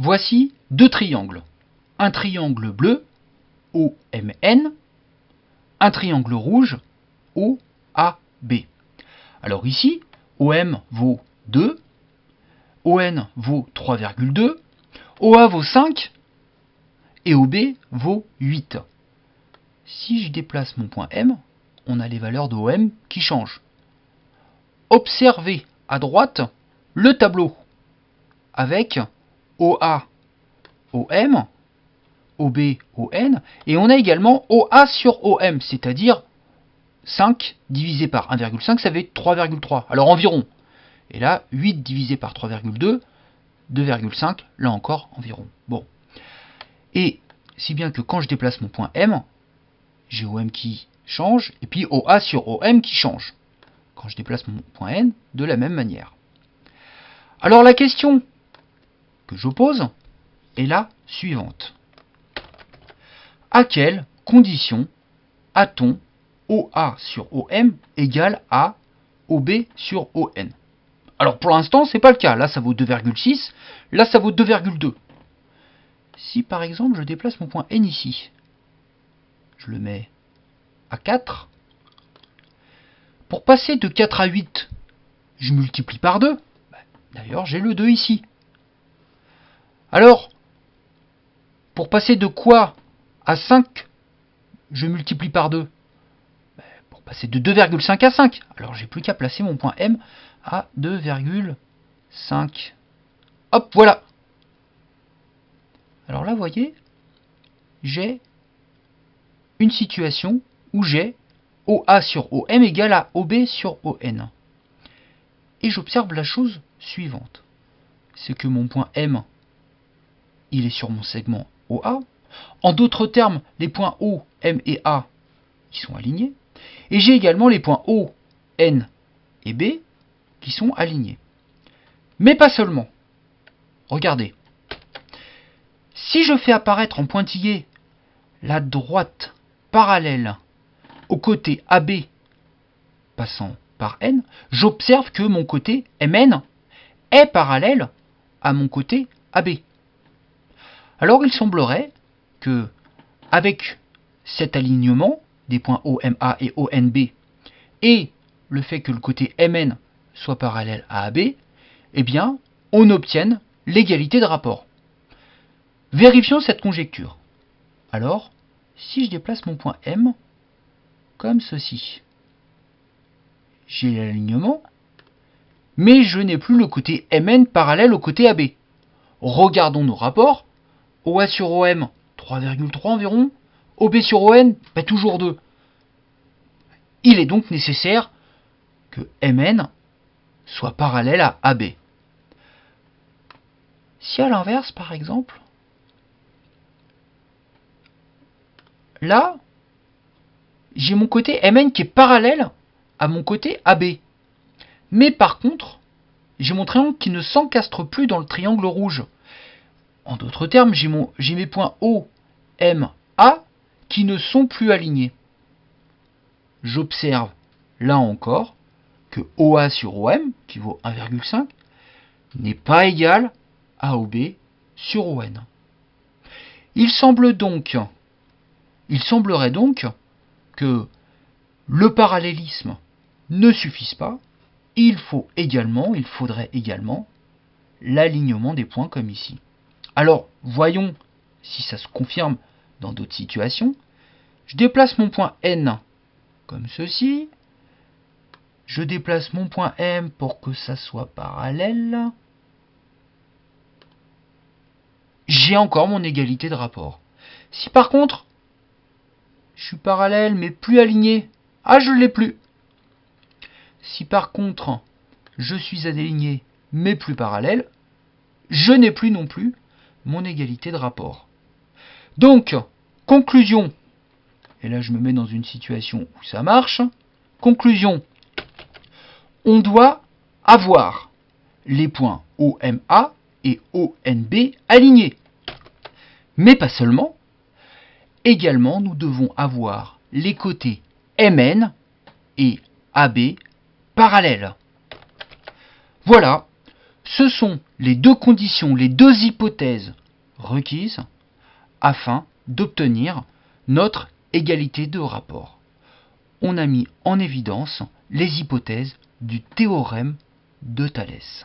Voici deux triangles. Un triangle bleu, OMN, un triangle rouge, OAB. Alors ici, OM vaut 2, ON vaut 3,2, OA vaut 5 et OB vaut 8. Si je déplace mon point M, on a les valeurs de OM qui changent. Observez à droite le tableau avec OA, OM, OB, ON, et on a également OA sur OM, c'est-à-dire 5 divisé par 1,5, ça fait 3,3, alors environ. Et là, 8 divisé par 3,2, 2,5, là encore environ. Bon. Et si bien que quand je déplace mon point M, j'ai OM qui change, et puis OA sur OM qui change. Quand je déplace mon point N, de la même manière. Alors la question que je pose est la suivante. À quelles conditions a-t-on OA sur OM égale à OB sur ON? Alors pour l'instant, ce n'est pas le cas. Là, ça vaut 2,6. Là, ça vaut 2,2. Si par exemple, je déplace mon point N ici, je le mets à 4. Pour passer de 4 à 8, je multiplie par 2. D'ailleurs, j'ai le 2 ici. Alors, pour passer de quoi à 5, je multiplie par 2. Pour passer de 2,5 à 5. Alors, j'ai plus qu'à placer mon point M à 2,5. Hop, voilà. Alors là, vous voyez, j'ai une situation où j'ai OA sur OM égale à OB sur ON. Et j'observe la chose suivante. C'est que mon point M, il est sur mon segment OA. En d'autres termes, les points O, M et A qui sont alignés. Et j'ai également les points O, N et B qui sont alignés. Mais pas seulement. Regardez. Si je fais apparaître en pointillé la droite parallèle au côté AB passant par N, j'observe que mon côté MN est parallèle à mon côté AB. Alors il semblerait que, avec cet alignement des points OMA et ONB et le fait que le côté MN soit parallèle à AB, eh bien, on obtienne l'égalité de rapport. Vérifions cette conjecture. Alors, si je déplace mon point M comme ceci, j'ai l'alignement, mais je n'ai plus le côté MN parallèle au côté AB. Regardons nos rapports. OA sur OM, 3,3 environ. OB sur ON, toujours 2. Il est donc nécessaire que MN soit parallèle à AB. Si à l'inverse, par exemple, là, j'ai mon côté MN qui est parallèle à mon côté AB. Mais par contre, j'ai mon triangle qui ne s'encastre plus dans le triangle rouge. En d'autres termes, j'ai mes points O, M, A qui ne sont plus alignés. J'observe là encore que OA sur OM, qui vaut 1,5, n'est pas égal à OB sur ON. Il semblerait donc que le parallélisme ne suffise pas. Il faudrait également l'alignement des points comme ici. Alors, voyons si ça se confirme dans d'autres situations. Je déplace mon point N comme ceci. Je déplace mon point M pour que ça soit parallèle. J'ai encore mon égalité de rapport. Si par contre, je suis parallèle mais plus aligné, je ne l'ai plus. Si par contre, je suis aligné mais plus parallèle, je n'ai plus non plus mon égalité de rapport. Donc, conclusion, et là je me mets dans une situation où ça marche, conclusion, on doit avoir les points OMA et ONB alignés. Mais pas seulement, également nous devons avoir les côtés MN et AB parallèles. Voilà, Ce sont les deux conditions, les deux hypothèses requises afin d'obtenir notre égalité de rapport. On a mis en évidence les hypothèses du théorème de Thalès.